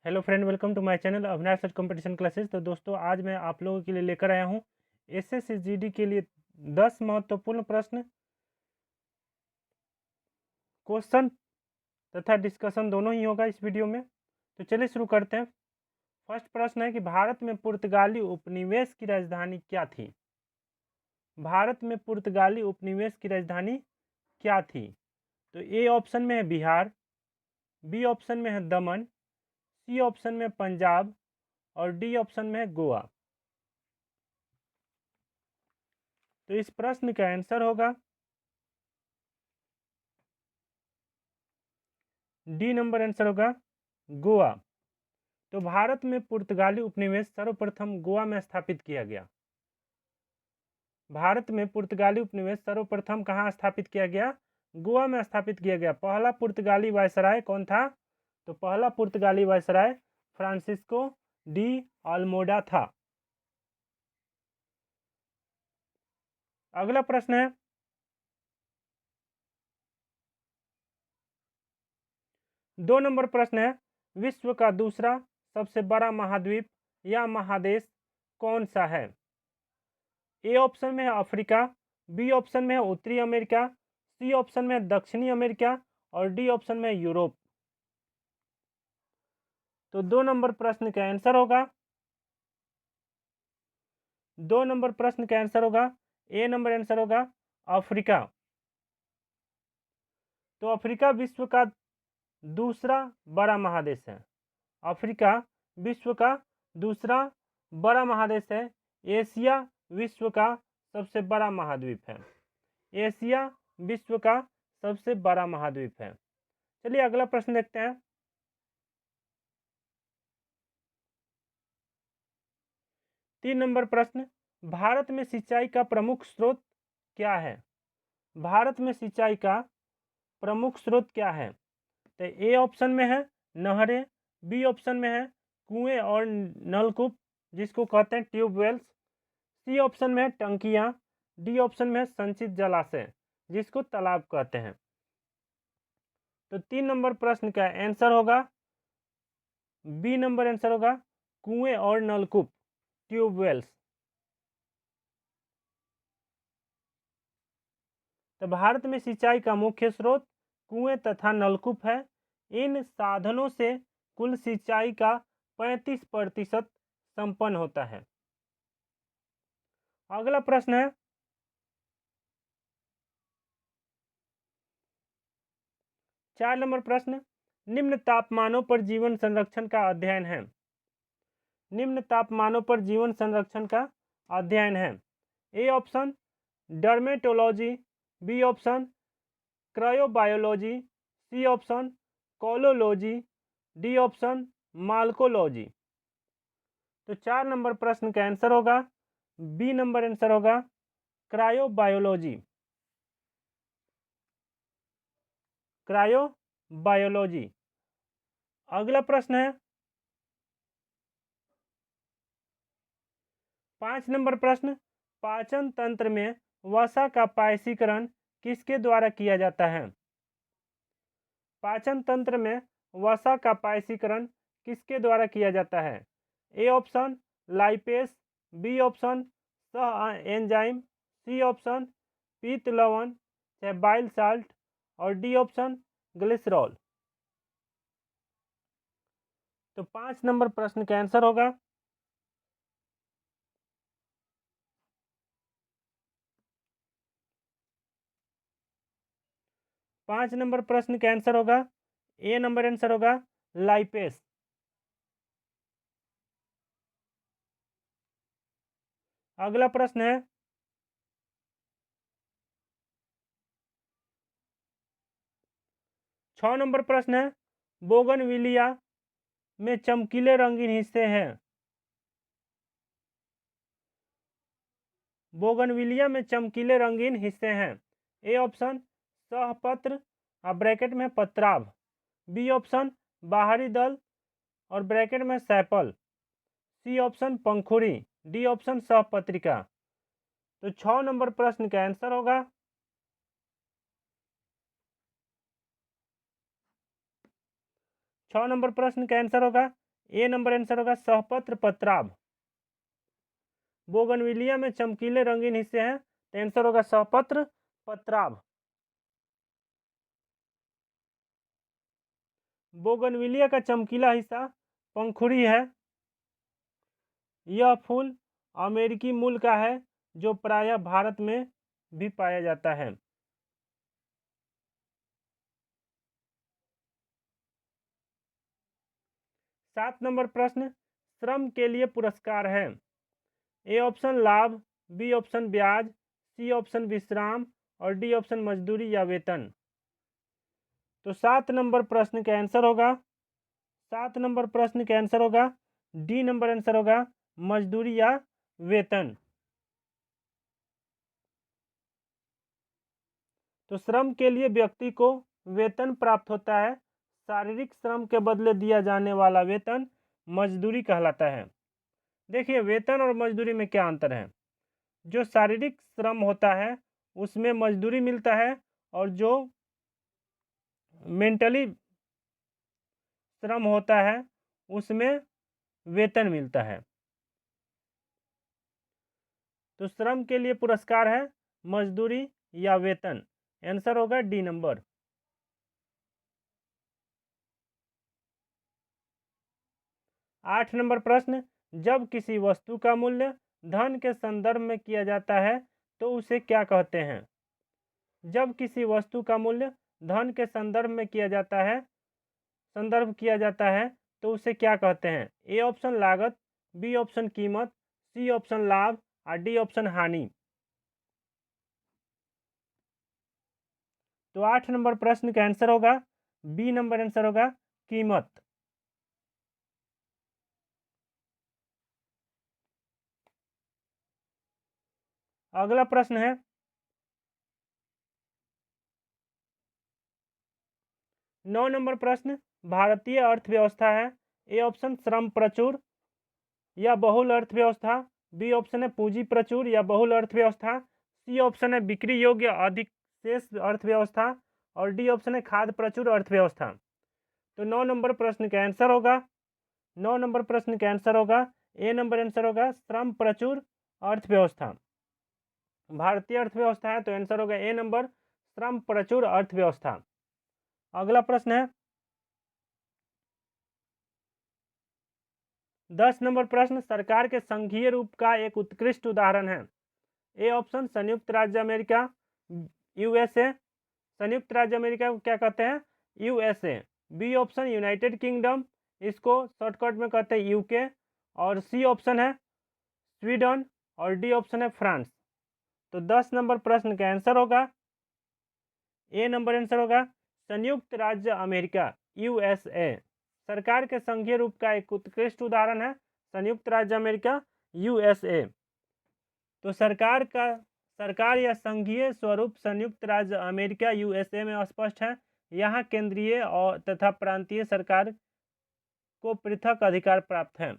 Hello friend, welcome to my channel Avinash sir competition classes. तो दोस्तों, आज मैं आप लोगों के लिए लेकर आया हूं एसएससी जीडी के लिए 10 महत्वपूर्ण प्रश्न, क्वेश्चन तथा डिस्कशन दोनों ही होगा इस वीडियो में। तो चलिए शुरू करते हैं। फर्स्ट प्रश्न है कि भारत में पुर्तगाली उपनिवेश की राजधानी क्या थी। भारत में पुर्तगाली उपनिवेश की राजधानी क्या थी? तो ए ऑप्शन में है बिहार, बी ऑप्शन में है दमन, सी ऑप्शन में पंजाब और डी ऑप्शन में है गोवा। तो इस प्रश्न का आंसर होगा डी नंबर, आंसर होगा गोवा। तो भारत में पुर्तगाली उपनिवेश सर्वप्रथम गोवा में स्थापित किया गया। भारत में पुर्तगाली उपनिवेश सर्वप्रथम कहाँ स्थापित किया गया? गोवा में स्थापित किया गया। पहला पुर्तगाली वायसराय कौन था? तो पहला पुर्तगाली वायसराय फ्रांसिस्को डी अल्मोडा था। अगला प्रश्न है, दो नंबर प्रश्न है, विश्व का दूसरा सबसे बड़ा महाद्वीप या महादेश कौन सा है? ए ऑप्शन में है अफ्रीका, बी ऑप्शन में है उत्तरी अमेरिका, सी ऑप्शन में है दक्षिणी अमेरिका और डी ऑप्शन में है यूरोप। तो दो नंबर प्रश्न का आंसर होगा, दो नंबर प्रश्न का आंसर होगा ए नंबर, आंसर होगा अफ्रीका। तो अफ्रीका विश्व का दूसरा बड़ा महादेश है। अफ्रीका विश्व का दूसरा बड़ा महादेश है। एशिया विश्व का सबसे बड़ा महाद्वीप है। एशिया विश्व का सबसे बड़ा महाद्वीप है। चलिए अगला प्रश्न देखते हैं। तीन नंबर प्रश्न, भारत में सिंचाई का प्रमुख स्रोत क्या है? भारत में सिंचाई का प्रमुख स्रोत क्या है? तो ए ऑप्शन में है नहरें, बी ऑप्शन में है कुएं और नलकूप जिसको कहते हैं ट्यूबवेल्स, सी ऑप्शन में है टंकियां, डी ऑप्शन में है संचित जलाशय जिसको तालाब कहते हैं। तो तीन नंबर प्रश्न का आंसर होगा बी नंबर, आंसर होगा कुएं और नलकूप ट्यूबवेल्स। तो भारत में सिंचाई का मुख्य स्रोत कुएं तथा नलकूप है। इन साधनों से कुल सिंचाई का 35% संपन्न होता है। अगला प्रश्न है, चार नंबर प्रश्न, निम्न तापमानों पर जीवन संरक्षण का अध्ययन है। निम्न तापमानों पर जीवन संरक्षण का अध्ययन है। A option dermatology, B option cryobiology, C option colology, D option malacology. तो चार नंबर प्रश्न का आंसर होगा बी नंबर, आंसर होगा क्रायोबायोलॉजी। क्रायोबायोलॉजी। अगला प्रश्न है, पांच नंबर प्रश्न, पाचन तंत्र में वसा का पायसीकरण किसके द्वारा किया जाता है? पाचन तंत्र में वसा का पायसीकरण किसके द्वारा किया जाता है? A option lipase, B option सह एंजाइम, सी ऑप्शन पीत लवण चाहे बाइल साल्ट और डी ऑप्शन ग्लिसरॉल। तो पांच नंबर प्रश्न का आंसर होगा पांच नंबर प्रश्न का आंसर होगा ए नंबर, आंसर होगा लाइपेस। अगला प्रश्न है, छह नंबर प्रश्न है, बोगनविलिया में चमकीले रंगीन हिस्से हैं। बोगनविलिया में चमकीले रंगीन हिस्से हैं। ए ऑप्शन सहपत्र ब्रैकेट में पत्राभ, बी ऑप्शन बाहरी दल और ब्रैकेट में सैपल, सी ऑप्शन पंखुड़ी, डी ऑप्शन सहपत्रिका। तो छह नंबर प्रश्न का आंसर होगा छह नंबर प्रश्न का आंसर होगा ए नंबर आंसर होगा सहपत्र पत्राभ। बोगनविलिया में चमकीले रंगीन हिस्से हैं, तो आंसर होगा सहपत्र पत्राभ। बोगनविलिया का चमकीला हिस्सा पंखुड़ी है। यह फूल अमेरिकी मूल का है, जो प्रायः भारत में भी पाया जाता है। सात नंबर प्रश्न, श्रम के लिए पुरस्कार है। ए ऑप्शन लाभ, बी ऑप्शन ब्याज, सी ऑप्शन विश्राम और डी ऑप्शन मजदूरी या वेतन। तो 7 नंबर प्रश्न का आंसर होगा, 7 नंबर प्रश्न का आंसर होगा डी नंबर आंसर होगा मजदूरी या वेतन। तो श्रम के लिए व्यक्ति को वेतन प्राप्त होता है। शारीरिक श्रम के बदले दिया जाने वाला वेतन मजदूरी कहलाता है। देखिए, वेतन और मजदूरी में क्या अंतर है। जो शारीरिक श्रम होता है उसमें मजदूरी मिलता है, और जो मेंटली श्रम होता है उसमें वेतन मिलता है। तो श्रम के लिए पुरस्कार है मजदूरी या वेतन। आंसर होगा डी नंबर। 8 नंबर प्रश्न, जब किसी वस्तु का मूल्य धन के संदर्भ में किया जाता है तो उसे क्या कहते हैं। जब किसी वस्तु का मूल्य धन के संदर्भ में किया जाता है तो उसे क्या कहते हैं। ए ऑप्शन लागत, बी ऑप्शन कीमत, सी ऑप्शन लाभ और डी ऑप्शन हानि। तो 8 नंबर प्रश्न का आंसर होगा बी नंबर आंसर होगा कीमत। अगला प्रश्न है, नौ नंबर प्रश्न, भारतीय अर्थव्यवस्था है। ए ऑप्शन श्रम प्रचुर या बहुल अर्थव्यवस्था, बी ऑप्शन है पूंजी प्रचुर या बहुल अर्थव्यवस्था, सी ऑप्शन है बिक्री योग्य अधिक शेष अर्थव्यवस्था और डी ऑप्शन है खाद्य प्रचुर अर्थव्यवस्था। तो 9 नंबर प्रश्न का आंसर होगा, 9 नंबर प्रश्न का आंसर होगा ए नंबर आंसर होगा श्रम प्रचुर अर्थव्यवस्था। भारतीय अर्थव्यवस्था है तो आंसर होगा ए नंबर श्रम प्रचुर अर्थव्यवस्था। अगला प्रश्न है 10 नंबर प्रश्न, सरकार के संघीय रूप का एक उत्कृष्ट उदाहरण है। ए ऑप्शन संयुक्त राज्य अमेरिका यूएसए, संयुक्त राज्य अमेरिका को क्या कहते हैं USA. B option United Kingdom, इसको शॉर्टकट में कहते हैं यूके, और सी ऑप्शन है स्वीडन और डी ऑप्शन है फ्रांस। तो 10 नंबर प्रश्न का आंसर होगा ए नंबर आंसर होगा संयुक्त राज्य अमेरिका यूएसए। सरकार के संघीय रूप का एक उत्कृष्ट उदाहरण है संयुक्त राज्य अमेरिका यूएसए। तो सरकार या संघीय स्वरूप संयुक्त राज्य अमेरिका यूएसए में स्पष्ट है। यहाँ केंद्रीय और तथा प्रांतीय सरकार को पृथक अधिकार प्राप्त है।